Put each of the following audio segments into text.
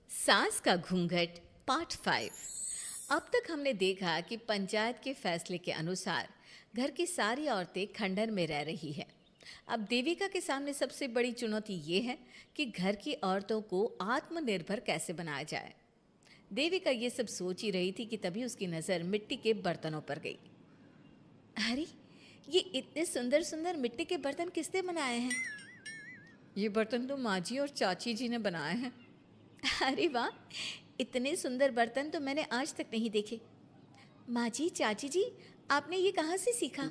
सास का घूंघट पार्ट 5। अब तक हमने देखा कि पंचायत के फैसले के अनुसार घर की सारी औरतें खंडहर में रह रही हैं। अब देविका के सामने सबसे बड़ी चुनौती ये है कि घर की औरतों को आत्मनिर्भर कैसे बनाया जाए। देविका ये सब सोच ही रही थी कि तभी उसकी नज़र मिट्टी के बर्तनों पर गई। अरे, ये इतने सुंदर सुंदर मिट्टी के बर्तन किसने बनाए हैं? ये बर्तन तो माँ जी और चाची जी ने बनाए हैं। अरे वाह, इतने सुंदर बर्तन तो मैंने आज तक नहीं देखे। माँ जी, चाची जी, आपने ये कहाँ से सीखा?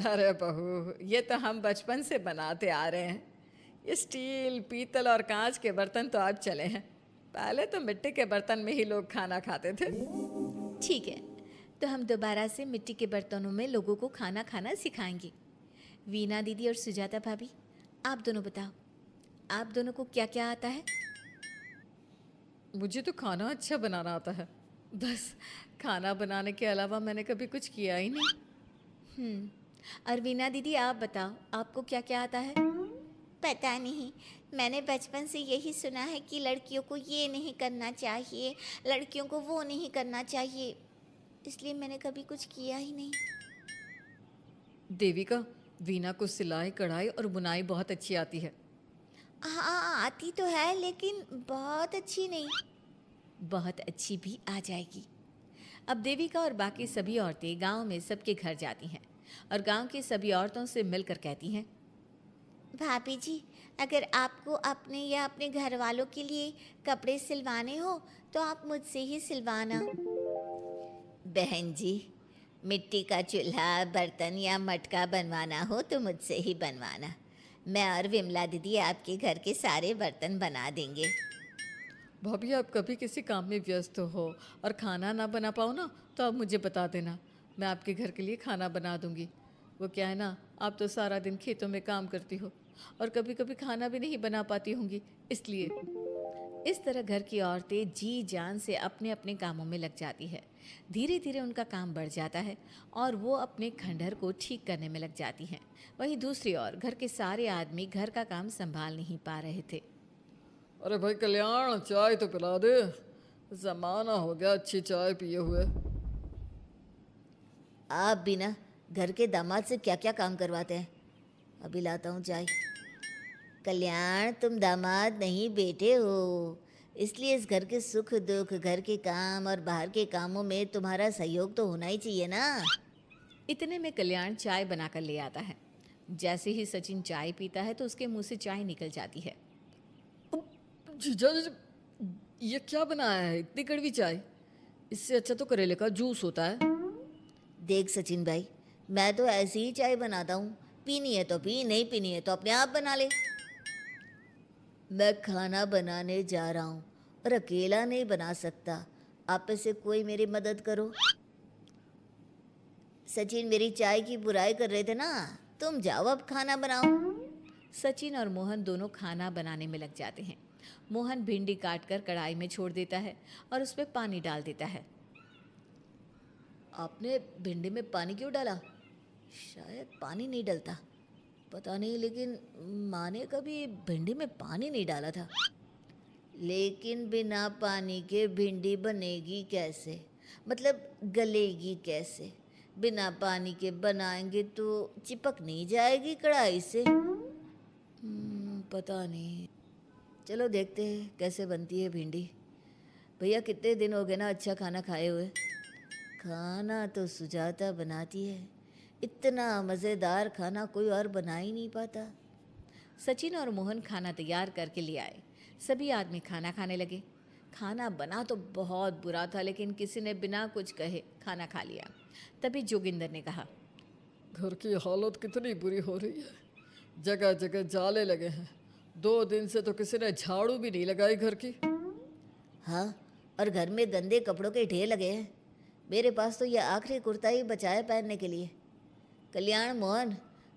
अरे बहू, ये तो हम बचपन से बनाते आ रहे हैं। ये स्टील, पीतल और कांच के बर्तन तो अब चले हैं। पहले तो मिट्टी के बर्तन में ही लोग खाना खाते थे। ठीक है, तो हम दोबारा से मिट्टी के बर्तनों में लोगों को खाना खाना सिखाएंगे। वीना दीदी और सुजाता भाभी, आप दोनों बताओ, आप दोनों को क्या क्या आता है? मुझे तो खाना अच्छा बनाना आता है। बस खाना बनाने के अलावा मैंने कभी कुछ किया ही नहीं। और वीना दीदी, आप बताओ, आपको क्या क्या आता है? पता नहीं, मैंने बचपन से यही सुना है कि लड़कियों को ये नहीं करना चाहिए, लड़कियों को वो नहीं करना चाहिए, इसलिए मैंने कभी कुछ किया ही नहीं। देविका, वीना को सिलाई, कढ़ाई और बुनाई बहुत अच्छी आती है। हाँ, आती तो है लेकिन बहुत अच्छी नहीं। बहुत अच्छी भी आ जाएगी। अब देविका और बाकी सभी औरतें गांव में सबके घर जाती हैं और गांव की सभी औरतों से मिलकर कहती हैं, भाभी जी, अगर आपको अपने या अपने घर वालों के लिए कपड़े सिलवाने हो तो आप मुझसे ही सिलवाना। बहन जी, मिट्टी का चूल्हा, बर्तन या मटका बनवाना हो तो मुझसे ही बनवाना। मैं और विमला दीदी आपके घर के सारे बर्तन बना देंगे। भाभी, आप कभी किसी काम में व्यस्त हो और खाना ना बना पाओ ना, तो आप मुझे बता देना, मैं आपके घर के लिए खाना बना दूंगी। वो क्या है ना, आप तो सारा दिन खेतों में काम करती हो और कभी कभी खाना भी नहीं बना पाती होंगी, इसलिए। इस तरह घर की औरतें जी जान से अपने अपने कामों में लग जाती है। धीरे धीरे उनका काम बढ़ जाता है और वो अपने खंडहर को ठीक करने में लग जाती हैं। वहीं दूसरी ओर घर के सारे आदमी घर का काम संभाल नहीं पा रहे थे। अरे भाई कल्याण, चाय तो पिला दे। जमाना हो गया अच्छी चाय पिए हुए। आप भी ना घर के दामाद से क्या क्या काम करवाते हैं। अभी लाता हूँ चाय। कल्याण, तुम दामाद नहीं बेटे हो, इसलिए इस घर के सुख दुख, घर के काम और बाहर के कामों में तुम्हारा सहयोग तो होना ही चाहिए ना। इतने में कल्याण चाय बनाकर ले आता है। जैसे ही सचिन चाय पीता है तो उसके मुंह से चाय निकल जाती है। जीजा जी, ये क्या बनाया है, इतनी कड़वी चाय? इससे अच्छा तो करेले का जूस होता है। देख सचिन भाई, मैं तो ऐसी ही चाय बनाता हूँ, पीनी है तो पी, नहीं पीनी है तो अपने आप बना ले। मैं खाना बनाने जा रहा हूँ और अकेला नहीं बना सकता, आप में से कोई मेरी मदद करो। सचिन मेरी चाय की बुराई कर रहे थे ना, तुम जाओ अब खाना बनाओ। सचिन और मोहन दोनों खाना बनाने में लग जाते हैं। मोहन भिंडी काटकर कढ़ाई में छोड़ देता है और उसमें पानी डाल देता है। आपने भिंडी में पानी क्यों डाला? शायद पानी नहीं डलता, पता नहीं, लेकिन माँ ने कभी भिंडी में पानी नहीं डाला था। लेकिन बिना पानी के भिंडी बनेगी कैसे, मतलब गलेगी कैसे? बिना पानी के बनाएंगे तो चिपक नहीं जाएगी कढ़ाई से? पता नहीं, चलो देखते हैं कैसे बनती है भिंडी। भैया, कितने दिन हो गए ना अच्छा खाना खाए हुए। खाना तो सुजाता बनाती है, इतना मज़ेदार खाना कोई और बना ही नहीं पाता। सचिन और मोहन खाना तैयार करके ले आए। सभी आदमी खाना खाने लगे। खाना बना तो बहुत बुरा था, लेकिन किसी ने बिना कुछ कहे खाना खा लिया। तभी जोगिंदर ने कहा, घर की हालत कितनी बुरी हो रही है, जगह जगह जाले लगे हैं। 2 दिन से तो किसी ने झाड़ू भी नहीं लगाई घर की। हाँ, और घर में गंदे कपड़ों के ढेर लगे हैं। मेरे पास तो ये आखिरी कुर्ता ही बचा है पहनने के लिए। कल्याण, मोहन,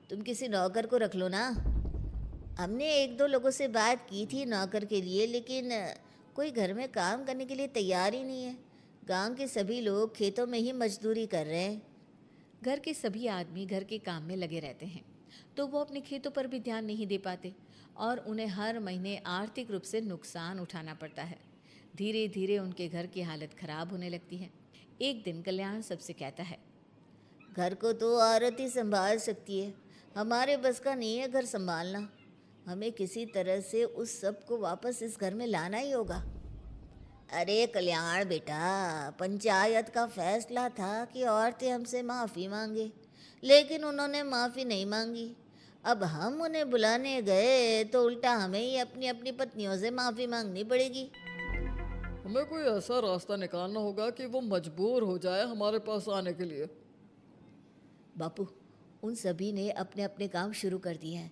तुम किसी नौकर को रख लो ना। हमने एक दो लोगों से बात की थी नौकर के लिए, लेकिन कोई घर में काम करने के लिए तैयार ही नहीं है। गांव के सभी लोग खेतों में ही मजदूरी कर रहे हैं। घर के सभी आदमी घर के काम में लगे रहते हैं, तो वो अपने खेतों पर भी ध्यान नहीं दे पाते और उन्हें हर महीने आर्थिक रूप से नुकसान उठाना पड़ता है। धीरे धीरे उनके घर की हालत खराब होने लगती है। एक दिन कल्याण सबसे कहता है, घर को तो औरत ही संभाल सकती है, हमारे बस का नहीं है घर संभालना। हमें किसी तरह से उस सब को वापस इस घर में लाना ही होगा। अरे कल्याण बेटा, पंचायत का फैसला था कि औरतें हमसे माफ़ी मांगे, लेकिन उन्होंने माफ़ी नहीं मांगी। अब हम उन्हें बुलाने गए तो उल्टा हमें ही अपनी अपनी पत्नियों से माफ़ी मांगनी पड़ेगी। हमें कोई ऐसा रास्ता निकालना होगा कि वो मजबूर हो जाए हमारे पास आने के लिए। बापू, उन सभी ने अपने अपने काम शुरू कर दिए हैं,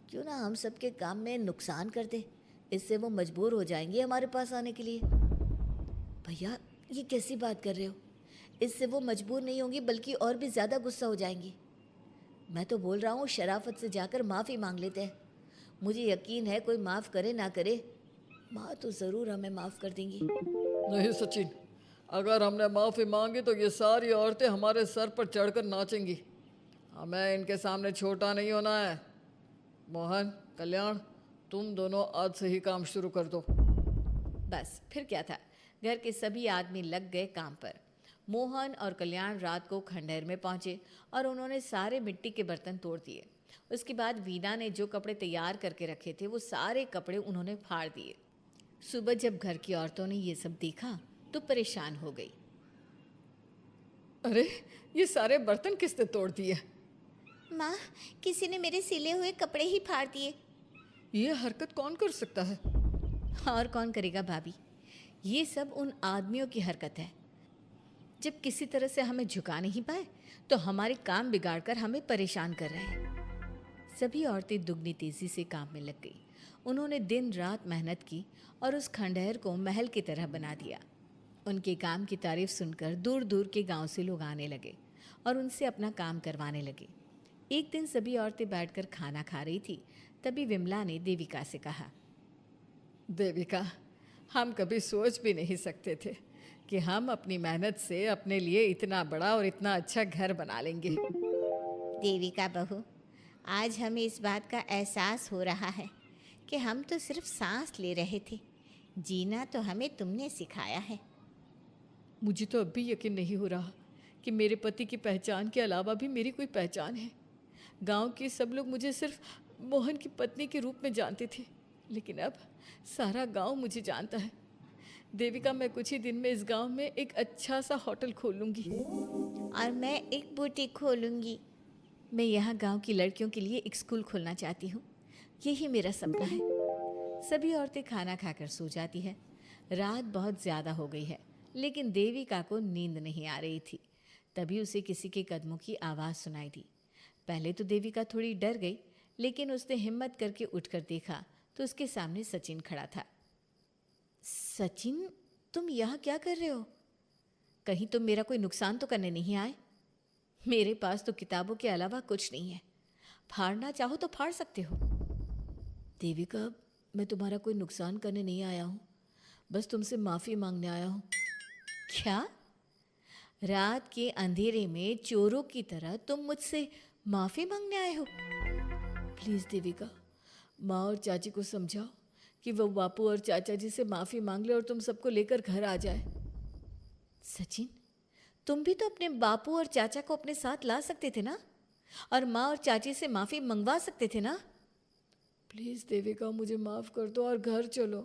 क्यों ना हम सबके काम में नुकसान कर दे, इससे वो मजबूर हो जाएंगे हमारे पास आने के लिए। भैया, ये कैसी बात कर रहे हो? इससे वो मजबूर नहीं होंगी बल्कि और भी ज़्यादा गुस्सा हो जाएंगी। मैं तो बोल रहा हूँ शराफत से जाकर माफ़ी मांग लेते हैं। मुझे यकीन है कोई माफ़ करे ना करे, माँ तो ज़रूर हमें माफ़ कर देंगी। नहीं सचिन, अगर हमने माफ़ी मांगी तो ये सारी औरतें हमारे सर पर चढ़कर नाचेंगी। हमें इनके सामने छोटा नहीं होना है। मोहन, कल्याण, तुम दोनों आज से ही काम शुरू कर दो। बस फिर क्या था, घर के सभी आदमी लग गए काम पर। मोहन और कल्याण रात को खंडहर में पहुंचे और उन्होंने सारे मिट्टी के बर्तन तोड़ दिए। उसके बाद वीना ने जो कपड़े तैयार करके रखे थे वो सारे कपड़े उन्होंने फाड़ दिए। सुबह जब घर की औरतों ने ये सब देखा तो परेशान हो गई। अरे, ये सारे बर्तन किसने तोड़ दिए? माँ, किसी ने मेरे सिले हुए कपड़े ही फाड़ दिए। ये हरकत कौन कर सकता है? और कौन करेगा भाभी, ये सब उन आदमियों की हरकत है। जब किसी तरह से हमें झुका नहीं पाए तो हमारे काम बिगाड़कर हमें परेशान कर रहे हैं। सभी औरतें दुगनी तेजी से काम में लग गई। उन्होंने दिन रात मेहनत की और उस खंडहर को महल की तरह बना दिया। उनके काम की तारीफ सुनकर दूर दूर के गांव से लोग आने लगे और उनसे अपना काम करवाने लगे। एक दिन सभी औरतें बैठकर खाना खा रही थी, तभी विमला ने देविका से कहा, देविका, हम कभी सोच भी नहीं सकते थे कि हम अपनी मेहनत से अपने लिए इतना बड़ा और इतना अच्छा घर बना लेंगे। देविका बहू, आज हमें इस बात का एहसास हो रहा है कि हम तो सिर्फ सांस ले रहे थे, जीना तो हमें तुमने सिखाया है। मुझे तो अब भी यकीन नहीं हो रहा कि मेरे पति की पहचान के अलावा भी मेरी कोई पहचान है। गांव के सब लोग मुझे सिर्फ मोहन की पत्नी के रूप में जानते थे, लेकिन अब सारा गांव मुझे जानता है। देविका, मैं कुछ ही दिन में इस गांव में एक अच्छा सा होटल खोल लूँगी। और मैं एक बुटीक खोलूँगी। मैं यहाँ गांव की लड़कियों के लिए एक स्कूल खोलना चाहती हूँ, यही मेरा सपना है। सभी औरतें खाना खाकर सो जाती है। रात बहुत ज़्यादा हो गई है, लेकिन देविका को नींद नहीं आ रही थी। तभी उसे किसी के कदमों की आवाज़ सुनाई दी। पहले तो देविका थोड़ी डर गई, लेकिन उसने हिम्मत करके उठकर देखा तो उसके सामने सचिन खड़ा था। सचिन, तुम यहाँ क्या कर रहे हो? कहीं तुम मेरा कोई नुकसान तो करने नहीं आए? मेरे पास तो किताबों के अलावा कुछ नहीं है, फाड़ना चाहो तो फाड़ सकते हो। देविका, मैं तुम्हारा कोई नुकसान करने नहीं आया हूँ, बस तुमसे माफ़ी मांगने आया हूँ। क्या? रात के अंधेरे में चोरों की तरह तुम मुझसे माफ़ी मांगने आए हो? प्लीज़ देविका, माँ और चाची को समझाओ कि वो बापू और चाचा जी से माफ़ी मांग ले और तुम सबको लेकर घर आ जाए। सचिन, तुम भी तो अपने बापू और चाचा को अपने साथ ला सकते थे ना, और माँ और चाची से माफ़ी मंगवा सकते थे ना। प्लीज़ देविका, मुझे माफ़ कर दो और घर चलो।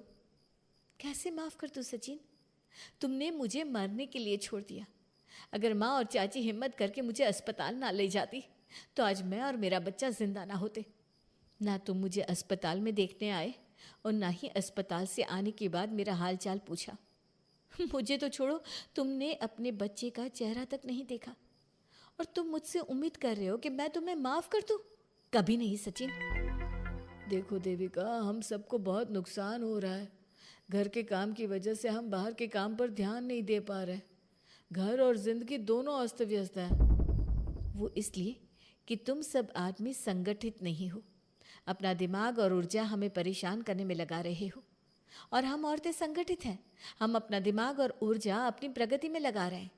कैसे माफ़ कर दूँ सचिन? तुमने मुझे मरने के लिए छोड़ दिया। अगर माँ और चाची हिम्मत करके मुझे अस्पताल ना ले जाती तो आज मैं और मेरा बच्चा जिंदा ना होते। ना तुम मुझे अस्पताल में देखने आए और ना ही अस्पताल से आने के बाद मेरा हाल चाल पूछा। मुझे तो छोड़ो, तुमने अपने बच्चे का चेहरा तक नहीं देखा और तुम मुझसे उम्मीद कर रहे हो कि मैं तुम्हें माफ़ कर दूँ? कभी नहीं सचिन। देखो देविका, हम सबको बहुत नुकसान हो रहा है। घर के काम की वजह से हम बाहर के काम पर ध्यान नहीं दे पा रहे। घर और जिंदगी दोनों अस्त व्यस्त हैं। वो इसलिए कि तुम सब आदमी संगठित नहीं हो, अपना दिमाग और ऊर्जा हमें परेशान करने में लगा रहे हो। और हम औरतें संगठित हैं, हम अपना दिमाग और ऊर्जा अपनी प्रगति में लगा रहे हैं।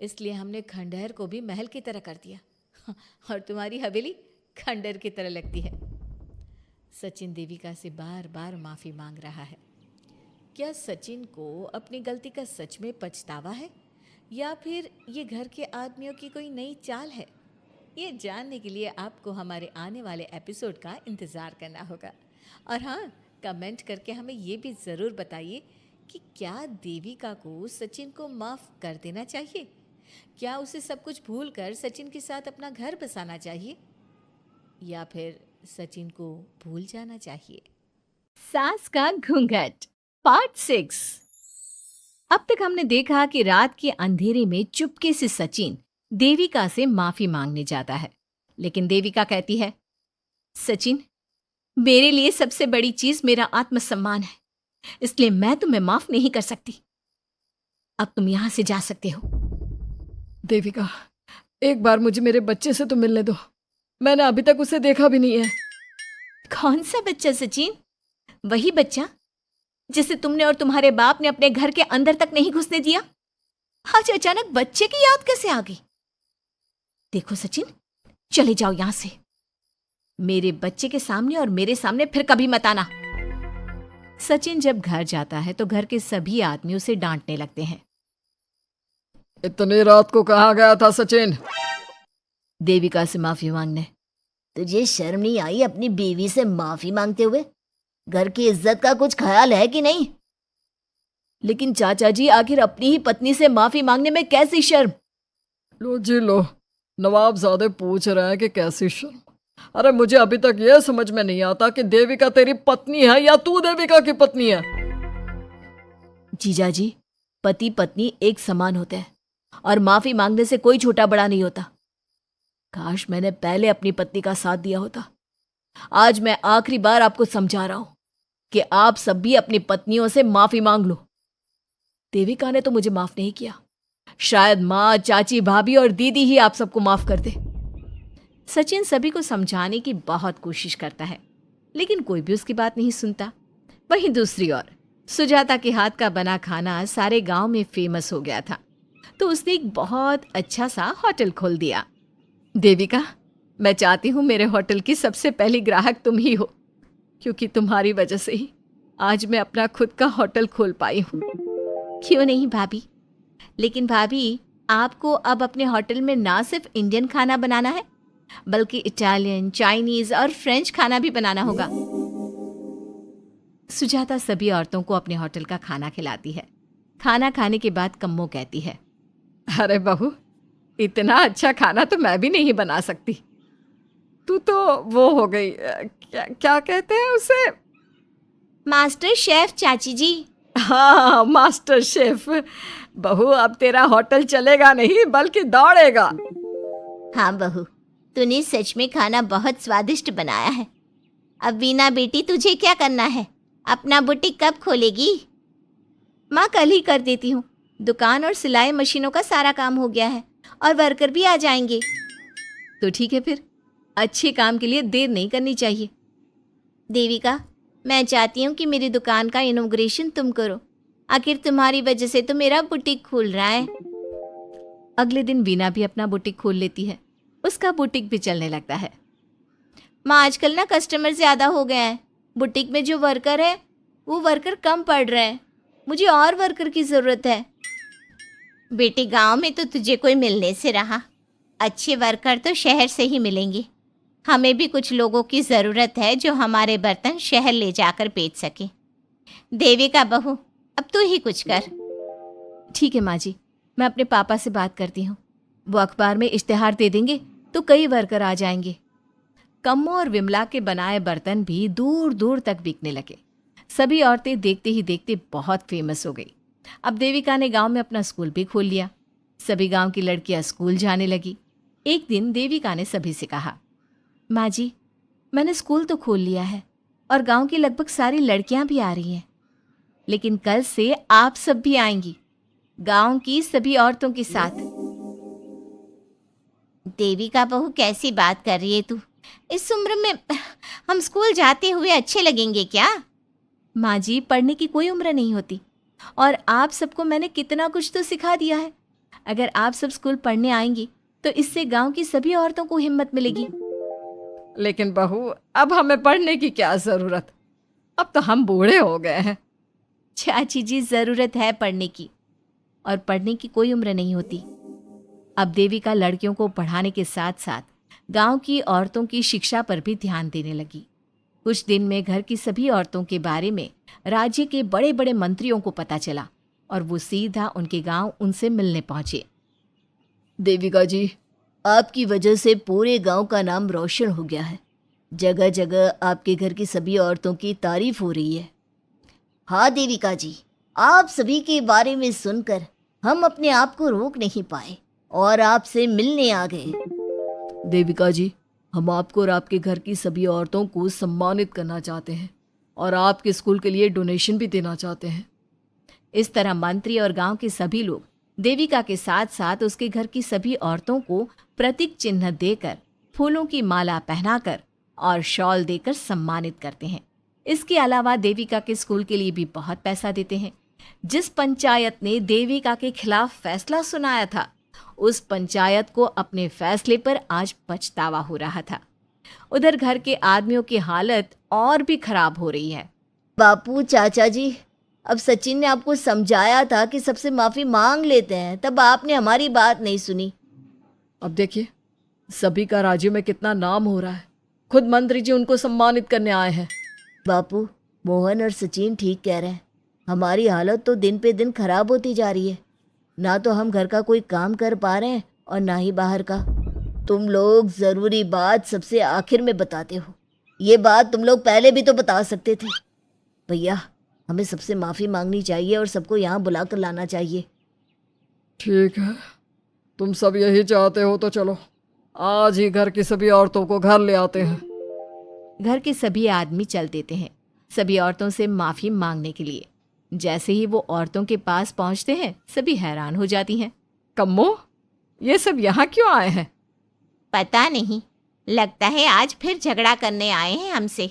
इसलिए हमने खंडहर को भी महल की तरह कर दिया और तुम्हारी हवेली खंडहर की तरह लगती है। सचिन देविका से बार बार माफ़ी मांग रहा है। क्या सचिन को अपनी गलती का सच में पछतावा है या फिर ये घर के आदमियों की कोई नई चाल है? ये जानने के लिए आपको हमारे आने वाले एपिसोड का इंतज़ार करना होगा। और हाँ, कमेंट करके हमें ये भी ज़रूर बताइए कि क्या देविका को सचिन को माफ़ कर देना चाहिए? क्या उसे सब कुछ भूलकर सचिन के साथ अपना घर बसाना चाहिए या फिर सचिन को भूल जाना चाहिए? सास का घूंघट पार्ट 6। अब तक हमने देखा कि रात के अंधेरे में चुपके से सचिन देविका से माफी मांगने जाता है, लेकिन देविका कहती है, सचिन, मेरे लिए सबसे बड़ी चीज मेरा आत्मसम्मान है, इसलिए मैं तुम्हें माफ नहीं कर सकती। अब तुम यहां से जा सकते हो। देविका, एक बार मुझे मेरे बच्चे से तो मिलने दो। मैंने अभी तक उसे देखा भी नहीं है। कौन सा बच्चा सचिन? वही बच्चा जिसे तुमने और तुम्हारे बाप ने अपने घर के अंदर तक नहीं घुसने दिया। आज अचानक बच्चे की याद कैसे आ गई? देखो सचिन, चले जाओ यहां से। मेरे बच्चे के सामने और मेरे सामने फिर कभी मत आना। सचिन जब घर जाता है तो घर के सभी आदमी उसे डांटने लगते हैं। इतनी रात को कहाँ गया था सचिन? देविका से माफी मांगने। तुझे शर्म नहीं आई अपनी बीवी से माफी मांगते हुए? घर की इज्जत का कुछ ख्याल है कि नहीं? लेकिन चाचा जी, आखिर अपनी ही पत्नी से माफी मांगने में कैसी शर्म? लो जी लो, नवाबजादे पूछ रहे हैं कि कैसी शर्म। अरे मुझे अभी तक यह समझ में नहीं आता कि देविका तेरी पत्नी है या तू देविका की पत्नी है। जीजा जी, पति पत्नी एक समान होते हैं और माफी मांगने से कोई छोटा बड़ा नहीं होता। काश मैंने पहले अपनी पत्नी का साथ दिया होता। आज मैं आखिरी बार आपको समझा रहा हूं कि आप सब भी अपनी पत्नियों से माफी मांग लो। देविका ने तो मुझे माफ नहीं किया, शायद माँ, चाची, भाभी और दीदी ही आप सबको माफ कर दे। सचिन सभी को समझाने की बहुत कोशिश करता है, लेकिन कोई भी उसकी बात नहीं सुनता। वहीं दूसरी ओर सुजाता के हाथ का बना खाना सारे गांव में फेमस हो गया था, तो उसने एक बहुत अच्छा सा होटल खोल दिया। देविका, मैं चाहती हूँ मेरे होटल की सबसे पहली ग्राहक तुम ही हो, क्योंकि तुम्हारी वजह से ही आज मैं अपना खुद का होटल खोल पाई हूँ। क्यों नहीं भाभी? लेकिन भाभी, आपको अब अपने होटल में ना सिर्फ इंडियन खाना बनाना है, बल्कि इटालियन, चाइनीज और फ्रेंच खाना भी बनाना होगा। सुजाता सभी औरतों को अपने होटल का खाना खिलाती है। खाना खाने के बाद कम्मो कहती है, अरे बहू, इतना अच्छा खाना तो मैं भी नहीं बना सकती। तू तो वो हो गई, क्या कहते हैं उसे? मास्टर शेफ चाची जी। हाँ, मास्टर शेफ। बहू, अब तेरा होटल चलेगा नहीं बल्कि दौड़ेगा। हाँ बहू, तूने सच में खाना बहुत स्वादिष्ट बनाया है। अब वीना बेटी, तुझे क्या करना है? अपना बुटीक कब खोलेगी? माँ, कल ही कर देती हूँ। दुकान और सिलाई मशीनों का सारा काम हो गया है और वर्कर भी आ जाएंगे। तो ठीक है, फिर अच्छे काम के लिए देर नहीं करनी चाहिए। देविका, मैं चाहती हूँ कि मेरी दुकान का इनॉग्रेशन तुम करो। आखिर तुम्हारी वजह से तो मेरा बुटीक खुल रहा है। अगले दिन वीना भी अपना बुटीक खोल लेती है। उसका बुटीक भी चलने लगता है। माँ, आजकल ना कस्टमर ज़्यादा हो गए हैं। बुटीक में जो वर्कर है वो वर्कर कम पड़ रहे हैं। मुझे और वर्कर की ज़रूरत है। बेटी, गांव में तो तुझे कोई मिलने से रहा। अच्छे वर्कर तो शहर से ही मिलेंगे। हमें भी कुछ लोगों की ज़रूरत है जो हमारे बर्तन शहर ले जाकर बेच सके। देविका बहू, अब तू ही कुछ कर। ठीक है माँ जी, मैं अपने पापा से बात करती हूँ। वो अखबार में इश्तिहार दे देंगे तो कई वर्कर आ जाएंगे। कम्मो और विमला के बनाए बर्तन भी दूर दूर तक बिकने लगे। सभी औरतें देखते ही देखते बहुत फेमस हो गई। अब देविका ने गांव में अपना स्कूल भी खोल लिया। सभी गांव की लड़कियां स्कूल जाने लगी। एक दिन देविका ने सभी से कहा, माँ जी, मैंने स्कूल तो खोल लिया है और गांव की लगभग सारी लड़कियां भी आ रही हैं, लेकिन कल से आप सब भी आएंगी, गांव की सभी औरतों के साथ। देविका बहू, कैसी बात कर रही है तू? इस उम्र में हम स्कूल जाते हुए अच्छे लगेंगे क्या? माँ जी, पढ़ने की कोई उम्र नहीं होती और आप सबको मैंने कितना कुछ तो सिखा दिया है। अगर आप सब स्कूल पढ़ने आएंगी तो इससे गांव की सभी औरतों को हिम्मत मिलेगी। लेकिन बहू, अब हमें पढ़ने की क्या जरूरत? अब तो हम बूढ़े हो गए हैं। चाची जी, ज़रूरत है पढ़ने की, और पढ़ने की कोई उम्र नहीं होती। अब देविका लड़कियों को पढ़ाने के साथ साथ गांव की औरतों की शिक्षा पर भी ध्यान देने लगी। कुछ दिन में घर की सभी औरतों के बारे में राज्य के बड़े बड़े मंत्रियों को पता चला और वो सीधा उनके गांव उनसे मिलने पहुंचे। देविका जी, आपकी वजह से पूरे गांव का नाम रोशन हो गया है। जगह जगह आपके घर की सभी औरतों की तारीफ हो रही है। हाँ देविका जी, आप सभी के बारे में सुनकर हम अपने आप को रोक नहीं पाए और आपसे मिलने आ गए। देविका जी, हम आपको और आपके घर की सभी औरतों को सम्मानित करना चाहते हैं और आपके स्कूल के लिए डोनेशन भी देना चाहते हैं। इस तरह मंत्री और गांव के सभी लोग देविका के साथ साथ उसके घर की सभी औरतों को प्रतीक चिन्ह देकर, फूलों की माला पहनाकर और शॉल देकर सम्मानित करते हैं। इसके अलावा देविका के स्कूल के लिए भी बहुत पैसा देते हैं। जिस पंचायत ने देविका के खिलाफ फैसला सुनाया था, उस पंचायत को अपने फैसले पर आज पछतावा हो रहा था। उधर घर के आदमियों की हालत और भी खराब हो रही है। बापू, चाचा जी, अब सचिन ने आपको समझाया था कि सबसे माफ़ी मांग लेते हैं, तब आपने हमारी बात नहीं सुनी। अब देखिए, सभी का राज्य में कितना नाम हो रहा है। खुद मंत्री जी उनको सम्मानित करने आए हैं। बापू, मोहन और सचिन ठीक कह रहे हैं। हमारी हालत तो दिन पे दिन खराब होती जा रही है। ना तो हम घर का कोई काम कर पा रहे हैं और ना ही बाहर का। तुम लोग ज़रूरी बात सबसे आखिर में बताते हो। ये बात तुम लोग पहले भी तो बता सकते थे। भैया, हमें सबसे माफ़ी मांगनी चाहिए और सबको यहाँ बुला कर लाना चाहिए। ठीक है, तुम सब यही चाहते हो तो चलो, आज ही घर की सभी औरतों को घर ले आते हैं। घर के सभी आदमी चल देते हैं सभी औरतों से माफ़ी मांगने के लिए। जैसे ही वो औरतों के पास पहुंचते हैं, सभी हैरान हो जाती हैं। कम्मो, ये सब यहाँ क्यों आए हैं? पता नहीं, लगता है आज फिर झगड़ा करने आए हैं हमसे।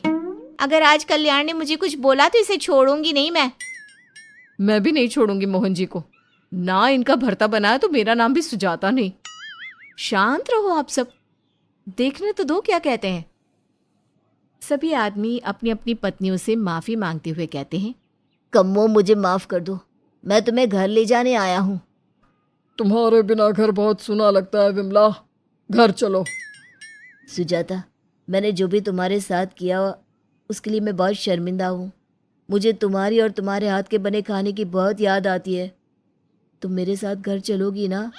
अगर आज कल्याण ने मुझे कुछ बोला तो इसे छोड़ूंगी नहीं मैं भी नहीं छोड़ूंगी मोहन जी को। ना इनका भरता बनाया तो मेरा नाम भी सुजाता नहीं। शांत रहो आप सब, देखने तो दो क्या कहते हैं। सभी आदमी अपनी अपनी पत्नियों से माफ़ी मांगते हुए कहते हैं, कम्मो, मुझे माफ़ कर दो, मैं तुम्हें घर ले जाने आया हूँ। तुम्हारे बिना घर बहुत सुना लगता है विमला, घर चलो। सुजाता, मैंने जो भी तुम्हारे साथ किया उसके लिए मैं बहुत शर्मिंदा हूँ। मुझे तुम्हारी और तुम्हारे हाथ के बने खाने की बहुत याद आती है। तुम मेरे साथ घर चलोगी ना?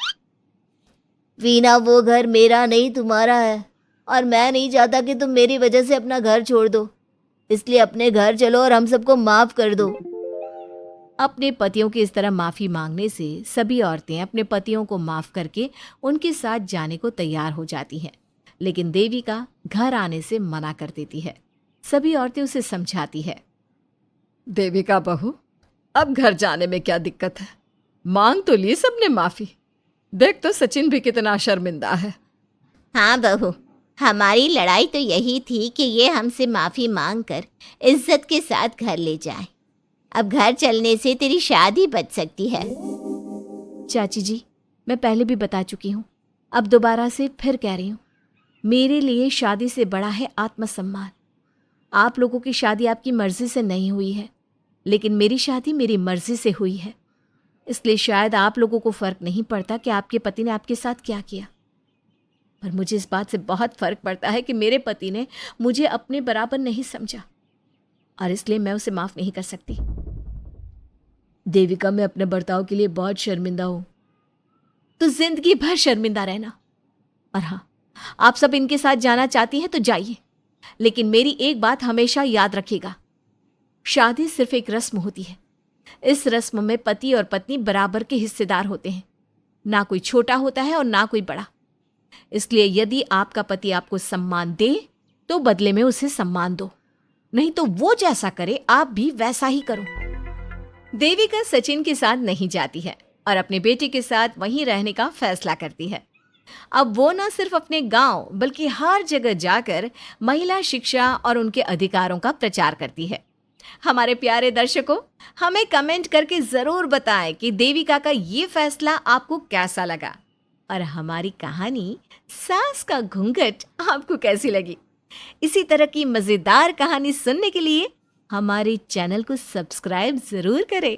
वीना, वो घर मेरा नहीं तुम्हारा है और मैं नहीं चाहता कि तुम मेरी वजह से अपना घर छोड़ दो। इसलिए अपने घर चलो और हम सबको माफ़ कर दो। अपने पतियों की इस तरह माफ़ी मांगने से सभी औरतें अपने पतियों को माफ़ करके उनके साथ जाने को तैयार हो जाती हैं। लेकिन देविका घर आने से मना कर देती है। सभी औरतें उसे समझाती है। देविका बहू, अब घर जाने में क्या दिक्कत है? मांग तो ली सबने माफ़ी। देख तो सचिन भी कितना शर्मिंदा है। हाँ बहू, हमारी लड़ाई तो यही थी कि ये हमसे माफ़ी मांगकर इज्जत के साथ घर ले जाए। अब घर चलने से तेरी शादी बच सकती है। चाची जी, मैं पहले भी बता चुकी हूँ, अब दोबारा से फिर कह रही हूँ, मेरे लिए शादी से बड़ा है आत्मसम्मान। आप लोगों की शादी आपकी मर्जी से नहीं हुई है, लेकिन मेरी शादी मेरी मर्जी से हुई है। इसलिए शायद आप लोगों को फ़र्क नहीं पड़ता कि आपके पति ने आपके साथ क्या किया, पर मुझे इस बात से बहुत फ़र्क पड़ता है कि मेरे पति ने मुझे अपने बराबर नहीं समझा और इसलिए मैं उसे माफ़ नहीं कर सकती। देविका, मैं अपने बर्ताव के लिए बहुत शर्मिंदा हूँ। तो जिंदगी भर शर्मिंदा रहना। और हाँ, आप सब इनके साथ जाना चाहती हैं तो जाइए, लेकिन मेरी एक बात हमेशा याद रखिएगा, शादी सिर्फ एक रस्म होती है। इस रस्म में पति और पत्नी बराबर के हिस्सेदार होते हैं, ना कोई छोटा होता है और ना कोई बड़ा। इसलिए यदि आपका पति आपको सम्मान दे तो बदले में उसे सम्मान दो, नहीं तो वो जैसा करे आप भी वैसा ही करो। देविका सचिन के साथ नहीं जाती है और अपने बेटे के साथ वहीं रहने का फैसला करती है। अब वो न सिर्फ अपने गांव बल्कि हर जगह जाकर महिला शिक्षा और उनके अधिकारों का प्रचार करती है। हमारे प्यारे दर्शकों, हमें कमेंट करके ज़रूर बताएं कि देविका का ये फैसला आपको कैसा लगा और हमारी कहानी सास का घूंघट आपको कैसी लगी। इसी तरह की मज़ेदार कहानी सुनने के लिए हमारे चैनल को सब्सक्राइब ज़रूर करें।